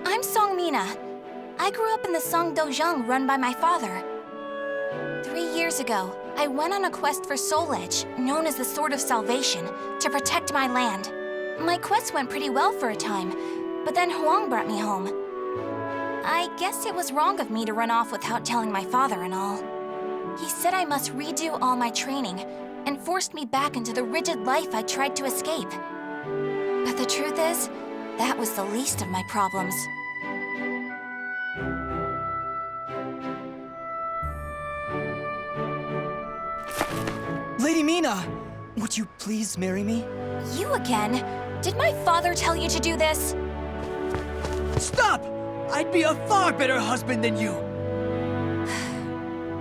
I'm Seong Mina. I grew up in the Seong Dojang run by my father. 3 years ago, I went on a quest for Soul Edge, known as the Sword of Salvation, to protect my land. My quest went pretty well for a time, but then Huang brought me home. I guess it was wrong of me to run off without telling my father and all. He said I must redo all my training, and forced me back into the rigid life I tried to escape. But the truth is, that was the least of my problems. Lady Mina, would you please marry me? You again? Did my father tell you to do this? Stop! I'd be a far better husband than you.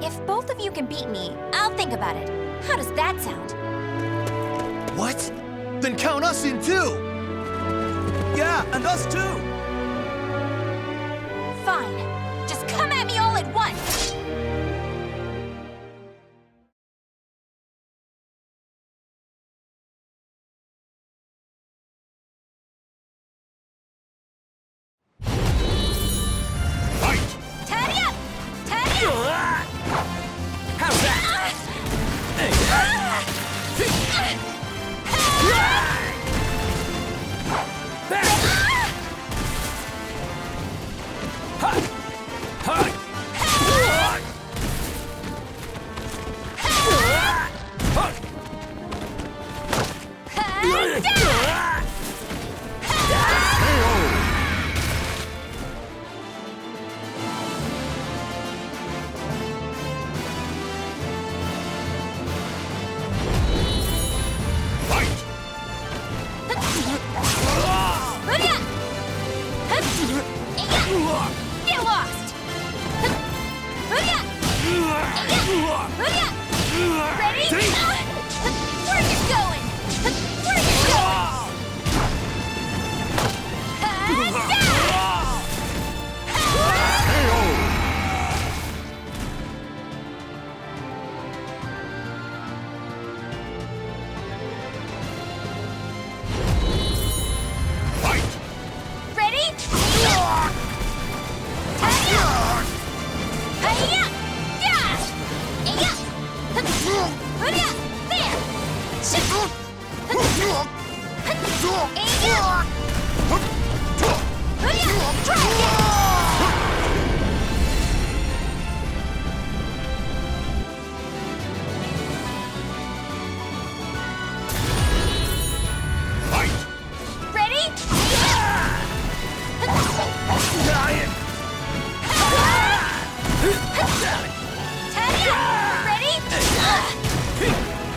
If both of you can beat me, I'll think about it. How does that sound? What? Then count us in too! Yeah, and us too. Fine. Just come at me all at once! Get lost! Ready? Where you going? Where you going?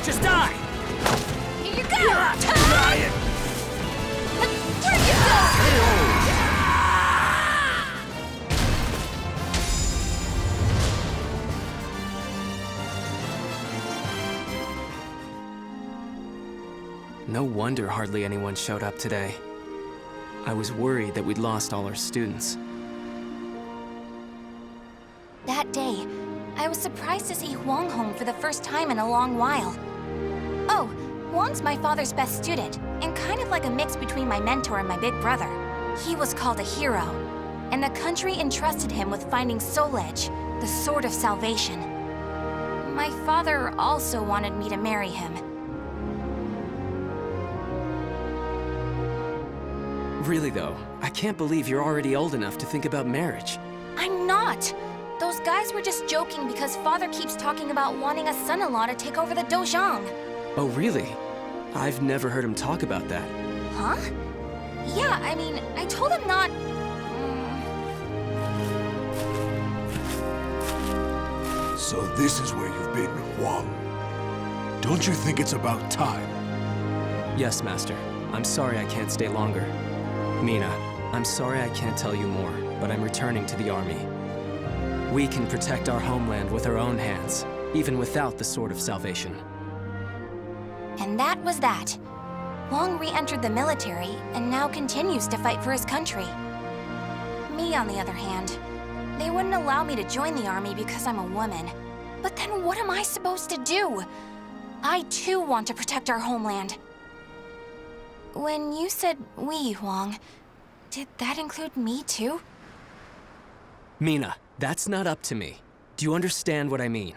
Just die! Here you go! Where you go? No wonder hardly anyone showed up today. I was worried that we'd lost all our students. That day, I was surprised to see Huang home for the first time in a long while. Oh, Huang's my father's best student, and kind of like a mix between my mentor and my big brother. He was called a hero, and the country entrusted him with finding Soul Edge, the Sword of Salvation. My father also wanted me to marry him. Really though, I can't believe you're already old enough to think about marriage. I'm not! Those guys were just joking because father keeps talking about wanting a son-in-law to take over the Dojang. Oh really? I've never heard him talk about that. Huh? Yeah, I mean, I told him not... So this is where you've been, Huang. Don't you think it's about time? Yes, Master. I'm sorry I can't stay longer. Mina, I'm sorry I can't tell you more, but I'm returning to the army. We can protect our homeland with our own hands, even without the Sword of Salvation. And that was that. Huang re-entered the military and now continues to fight for his country. Me, on the other hand, they wouldn't allow me to join the army because I'm a woman. But then what am I supposed to do? I too want to protect our homeland. When you said we, Huang, Did that include me too? Mina, that's not up to me. Do you understand what I mean?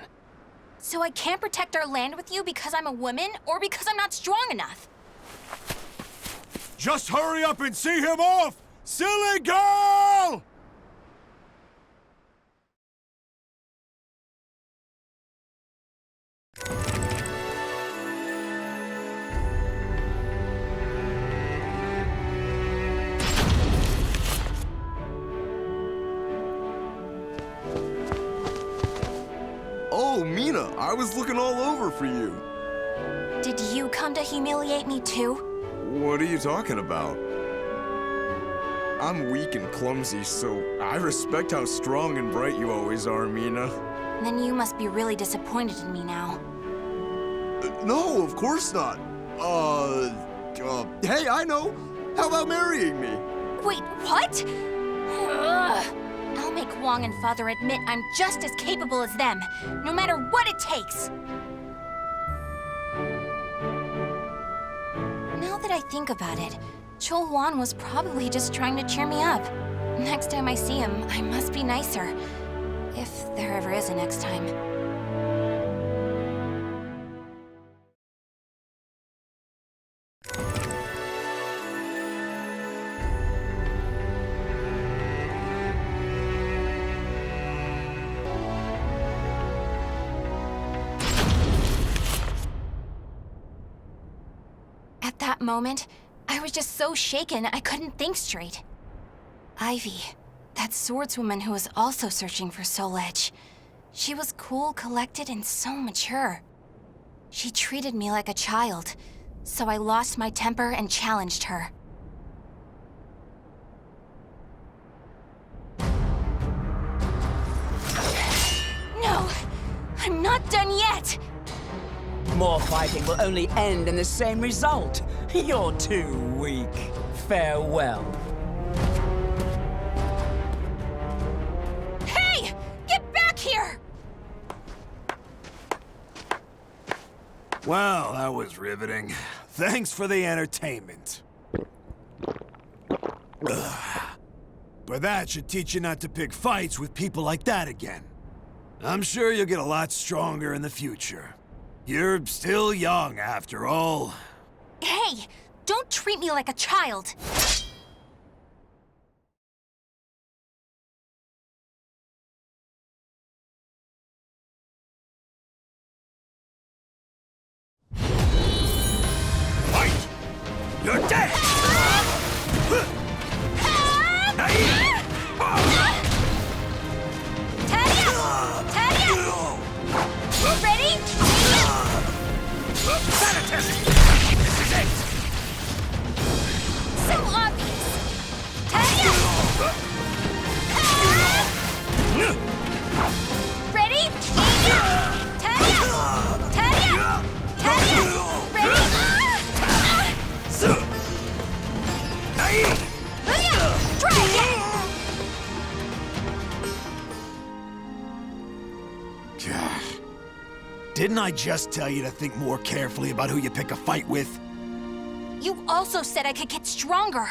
So I can't protect our land with you because I'm a woman or because I'm not strong enough? Just hurry up and see him off! Silly girl! Oh, Mina, I was looking all over for you. Did you come to humiliate me too? What are you talking about? I'm weak and clumsy, so I respect how strong and bright you always are, Mina. Then you must be really disappointed in me now. No, of course not. Hey, I know. How about marrying me? Wait, what? Ugh. I'll make Wong and Father admit I'm just as capable as them, no matter what it takes. Now that I think about it, Chol Wan was probably just trying to cheer me up. Next time I see him, I must be nicer. If there ever is a next time. At that moment, I was just so shaken I couldn't think straight. Ivy, that swordswoman who was also searching for Soul Edge. She was cool, collected, and so mature. She treated me like a child, so I lost my temper and challenged her. No! I'm not done yet! More fighting will only end in the same result. You're too weak. Farewell. Hey! Get back here! Well, that was riveting. Thanks for the entertainment. Ugh. But that should teach you not to pick fights with people like that again. I'm sure you'll get a lot stronger in the future. You're still young, after all. Hey! Don't treat me like a child! Fight! You're dead! Ready? This is it! So obvious! Talia! Ready? Talia! Talia! Talia! Ready? Try again! God. Didn't I just tell you to think more carefully about who you pick a fight with? You also said I could get stronger.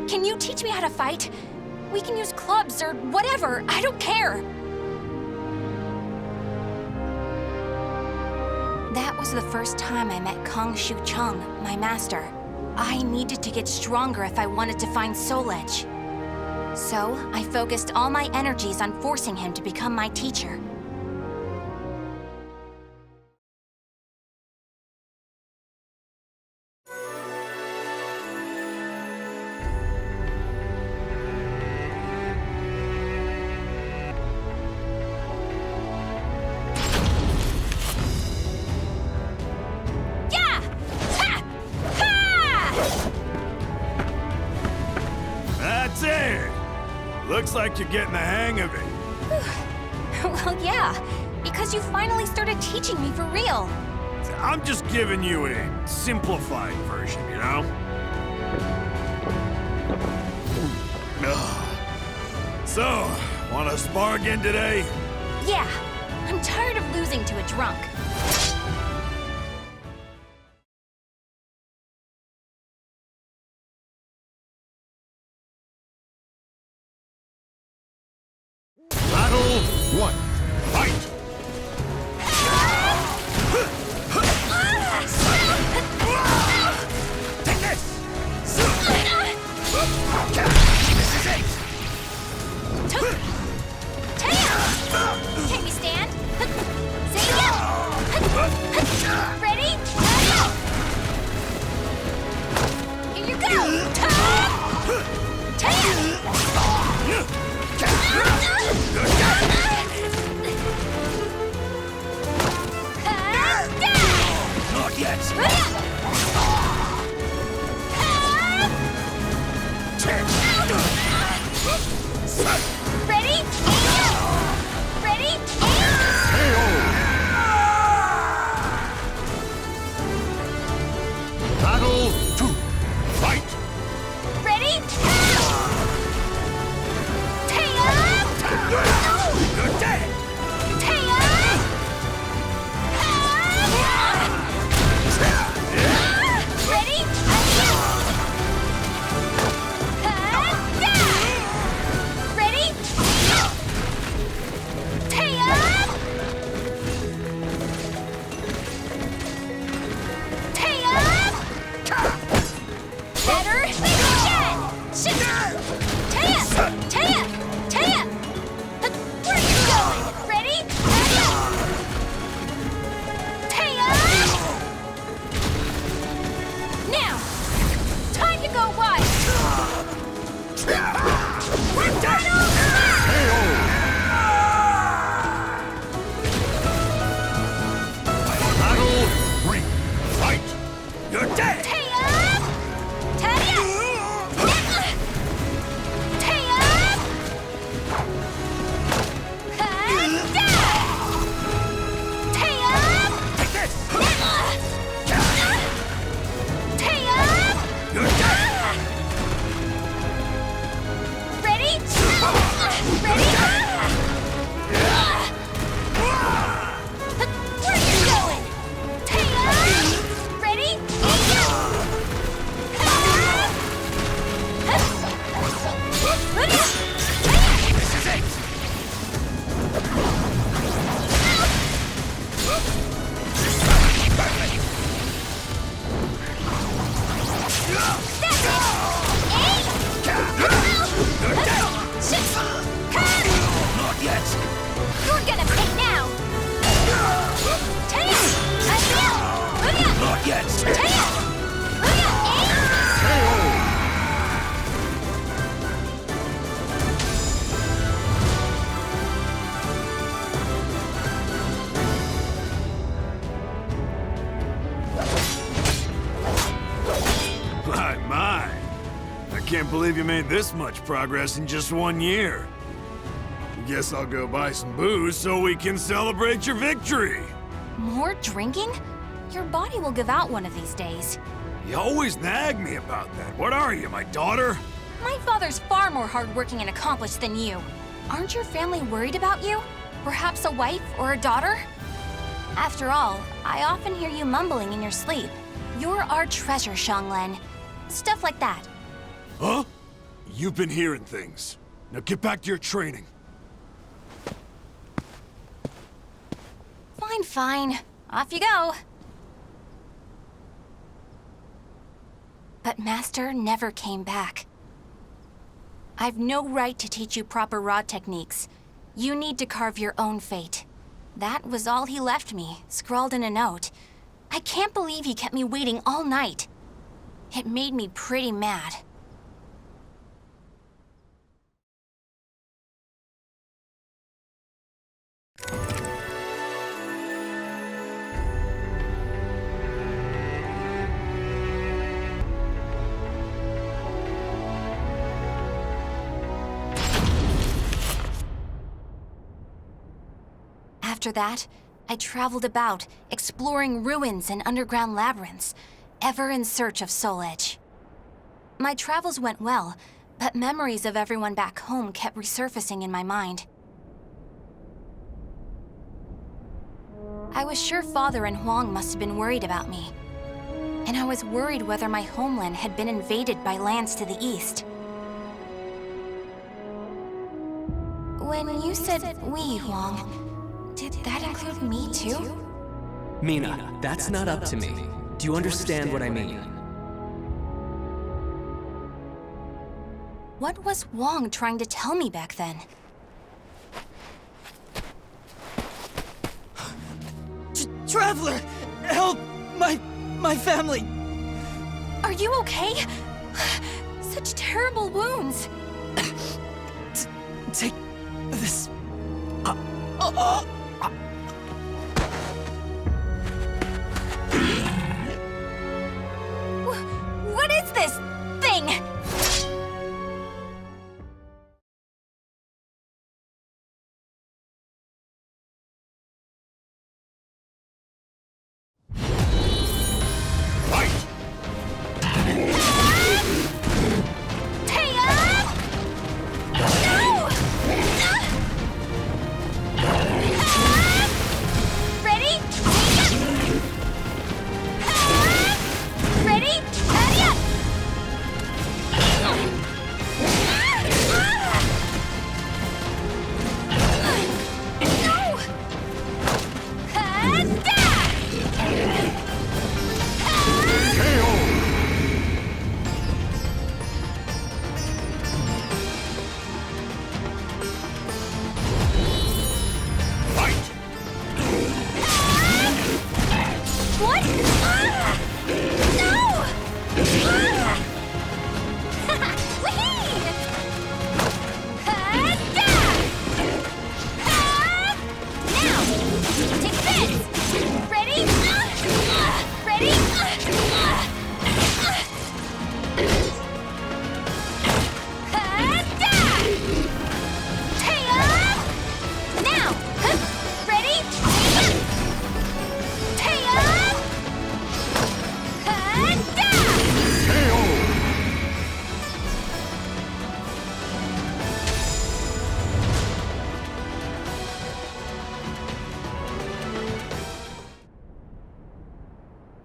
Can you teach me how to fight? We can use clubs or whatever. I don't care. That was the first time I met Kong Shu Chung, my master. I needed to get stronger if I wanted to find Soul Edge. So, I focused all my energies on forcing him to become my teacher. That's it! Looks like you're getting the hang of it. Well, yeah, because you finally started teaching me for real. I'm just giving you a simplified version, you know? So, wanna spar again today? Yeah, I'm tired of losing to a drunk. 1, fight! Take this! This is it! Can you stand? Ready? Here you go! Not yet! Ready? Ready? Battle 2, fight! Ready? You're dead! Ready? Ready? Better again! Taya! Where are you going? Ready? Taya! Now, time to go wide. Battle 3, fight! You're dead! Take this! You're dead! Ready? Where are you going? Ready? This is it! Not yet! You're gonna pay now! Not yet! My. I can't believe you made this much progress in just 1 year. Guess I'll go buy some booze so we can celebrate your victory. More drinking? Your body will give out one of these days. You always nag me about that. What are you, my daughter? My father's far more hardworking and accomplished than you. Aren't your family worried about you? Perhaps a wife or a daughter? After all, I often hear you mumbling in your sleep. You're our treasure, Xianglen. Stuff like that. Huh? You've been hearing things. Now get back to your training. Fine. Off you go. But Master never came back. I've no right to teach you proper rod techniques. You need to carve your own fate. That was all he left me, scrawled in a note. I can't believe he kept me waiting all night. It made me pretty mad. After that, I traveled about, exploring ruins and underground labyrinths, ever in search of Soul Edge. My travels went well, but memories of everyone back home kept resurfacing in my mind. I was sure Father and Huang must have been worried about me. And I was worried whether my homeland had been invaded by lands to the east. When you said we, Huang, did that include me too? Mina, that's not up to me. Do you understand what I mean? What was Wong trying to tell me back then? Traveler! Help! My family! Are you okay? Such terrible wounds. Take this. What is this thing?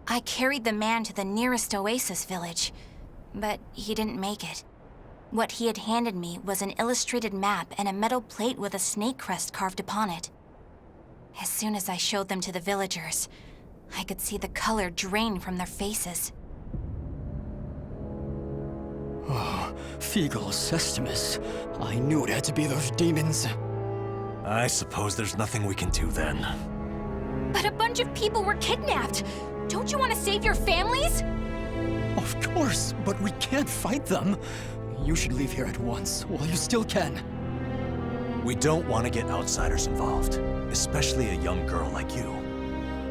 I carried the man to the nearest oasis village, but he didn't make it. What he had handed me was an illustrated map and a metal plate with a snake crest carved upon it. As soon as I showed them to the villagers, I could see the color drain from their faces. Oh, Feegle Sestimus. I knew it had to be those demons. I suppose there's nothing we can do then. But a bunch of people were kidnapped! Don't you want to save your families? Of course, but we can't fight them. You should leave here at once, while you still can. We don't want to get outsiders involved, especially a young girl like you.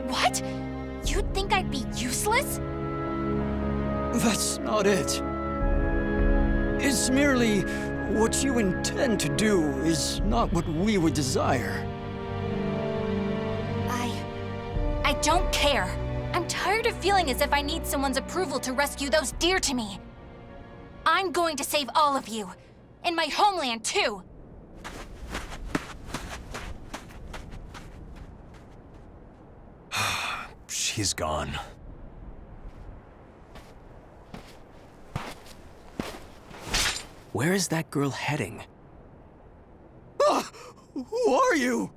What? You'd think I'd be useless? That's not it. It's merely what you intend to do is not what we would desire. I don't care. I'm tired of feeling as if I need someone's approval to rescue those dear to me. I'm going to save all of you. And my homeland, too. She's gone. Where is that girl heading? Ah! Who are you?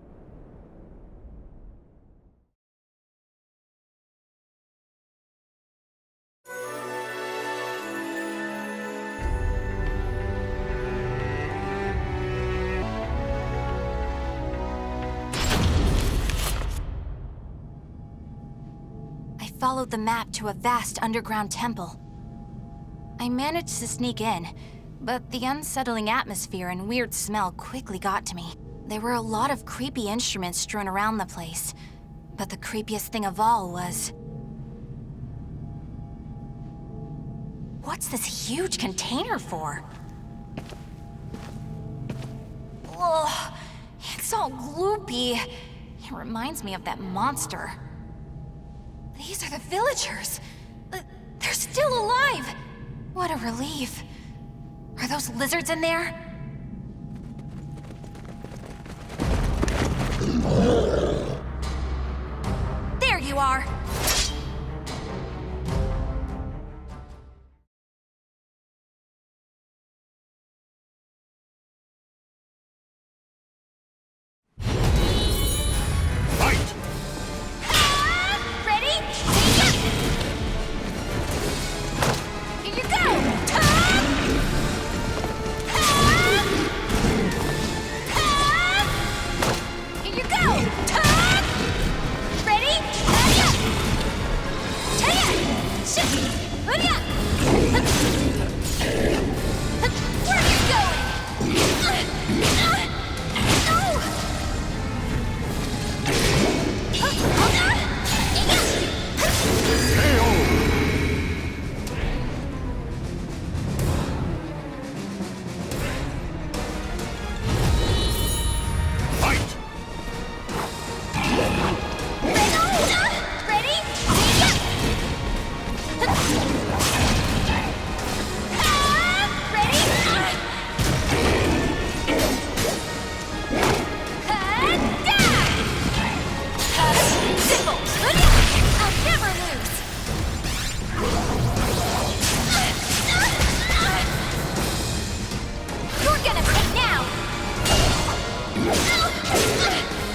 Followed the map to a vast underground temple. I managed to sneak in, but the unsettling atmosphere and weird smell quickly got to me. There were a lot of creepy instruments strewn around the place, but the creepiest thing of all was... What's this huge container for? Ugh, it's all gloopy. It reminds me of that monster. These are the villagers. They're still alive. What a relief. Are those lizards in there? There you are.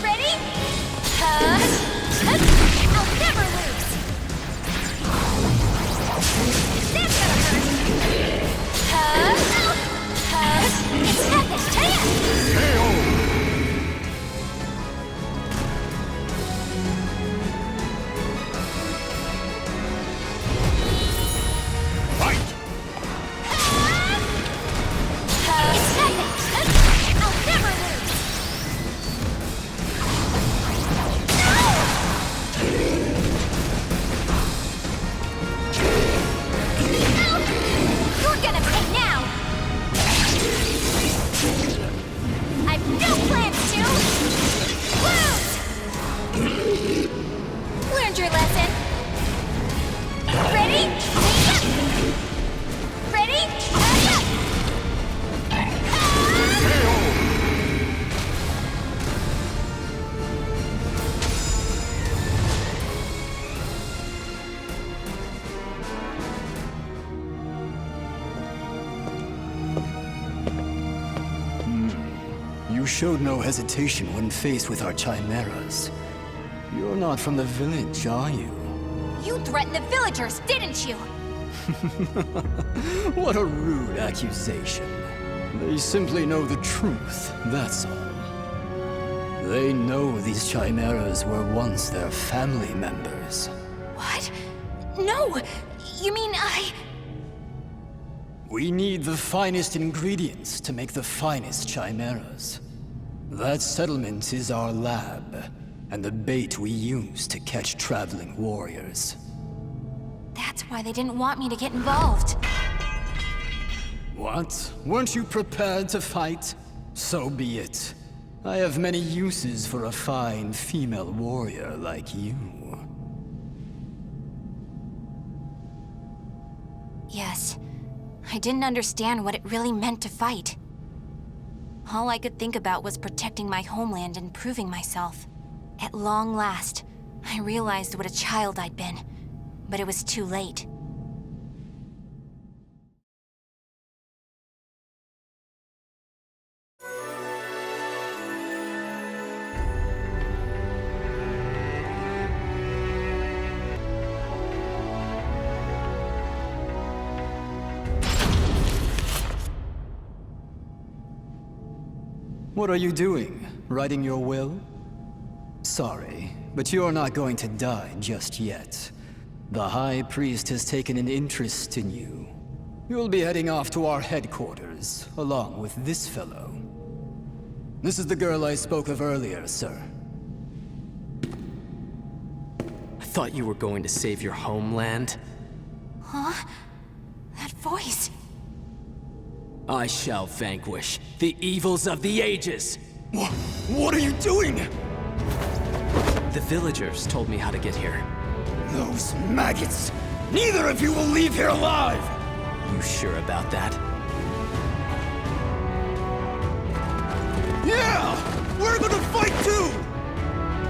Ready? I'll never lose! That's gonna hurt! It's nothing! Chance! Fight! It's nothing! I'll never lose! You're gonna pay now! I've no plans to lose! Learned your lesson. Ready? Ready? You showed no hesitation when faced with our chimeras. You're not from the village, are you? You threatened the villagers, didn't you? What a rude accusation. They simply know the truth, that's all. They know these chimeras were once their family members. What? No! You mean We need the finest ingredients to make the finest chimeras. That settlement is our lab, and the bait we use to catch traveling warriors. That's why they didn't want me to get involved. What? Weren't you prepared to fight? So be it. I have many uses for a fine female warrior like you. Yes. I didn't understand what it really meant to fight. All I could think about was protecting my homeland and proving myself. At long last, I realized what a child I'd been, but it was too late. What are you doing? Writing your will? Sorry, but you're not going to die just yet. The High Priest has taken an interest in you. You'll be heading off to our headquarters, along with this fellow. This is the girl I spoke of earlier, sir. I thought you were going to save your homeland. Huh? That voice... I shall vanquish the evils of the ages! What are you doing? The villagers told me how to get here. Those maggots! Neither of you will leave here alive! You sure about that? Yeah! We're gonna fight too!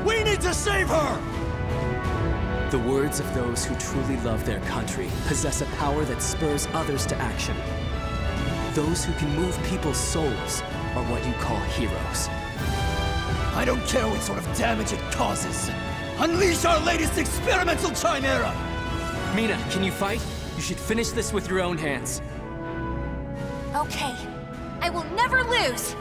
We need to save her! The words of those who truly love their country possess a power that spurs others to action. Those who can move people's souls are what you call heroes. I don't care what sort of damage it causes. Unleash our latest experimental chimera! Mina, can you fight? You should finish this with your own hands. Okay. I will never lose!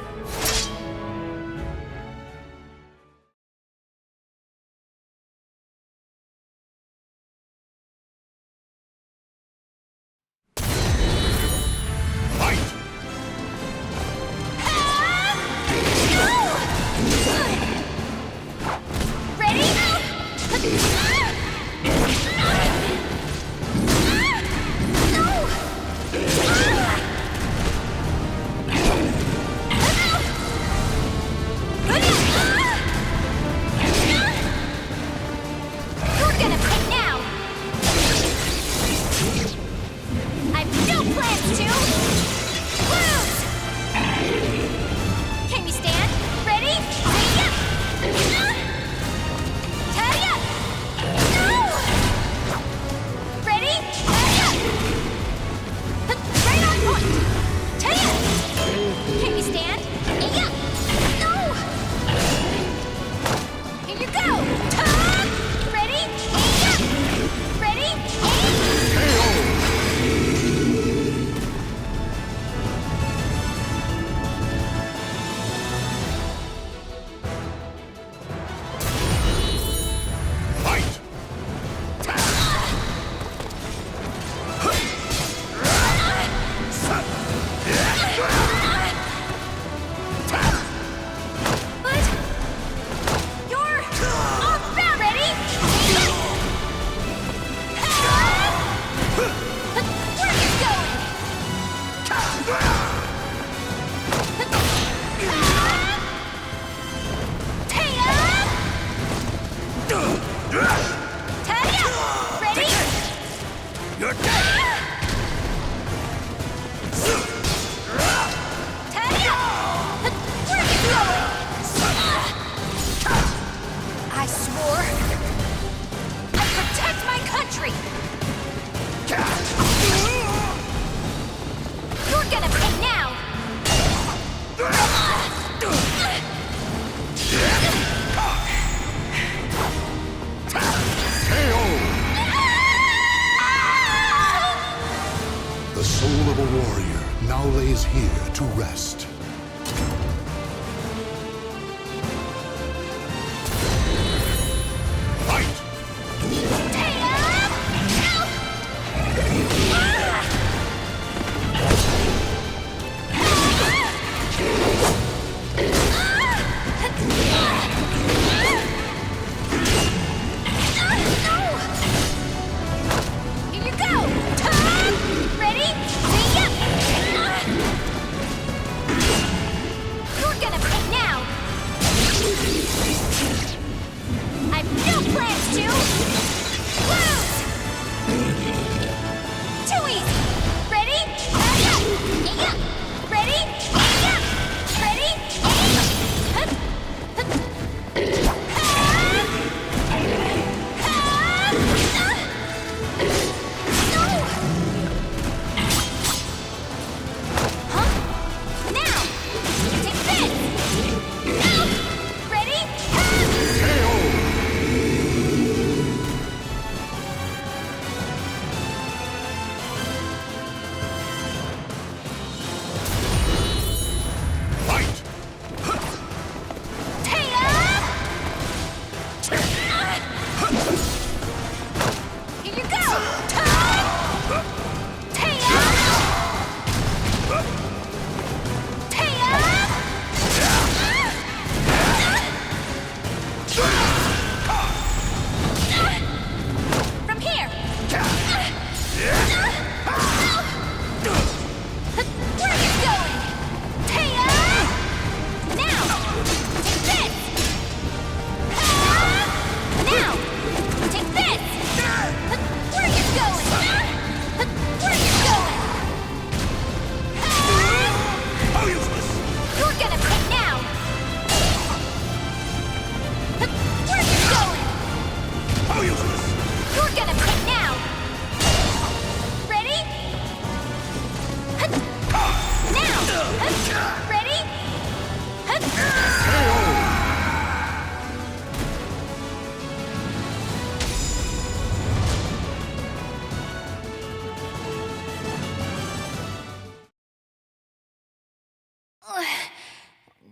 to rest.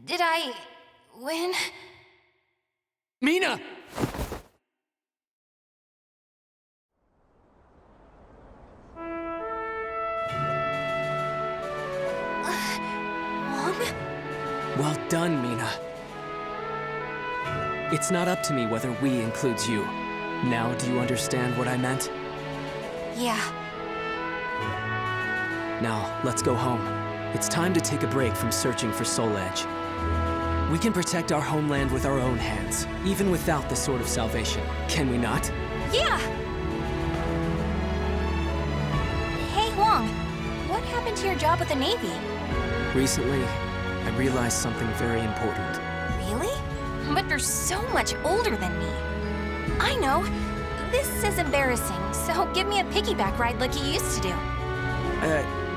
Did I win? Mina! Mom? Well done, Mina. It's not up to me whether we includes you. Now, do you understand what I meant? Yeah. Now, let's go home. It's time to take a break from searching for Soul Edge. We can protect our homeland with our own hands, even without the Sword of Salvation. Can we not? Yeah! Hey, Wong. What happened to your job with the Navy? Recently, I realized something very important. Really? But you're so much older than me. I know. This is embarrassing, so give me a piggyback ride like you used to do.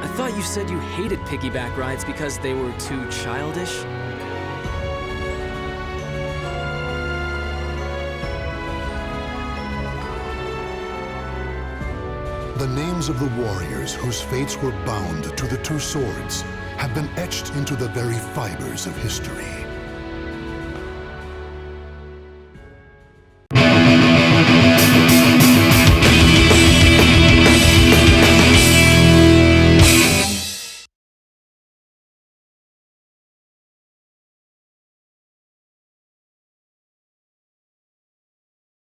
I thought you said you hated piggyback rides because they were too childish? The names of the warriors whose fates were bound to the two swords have been etched into the very fibers of history.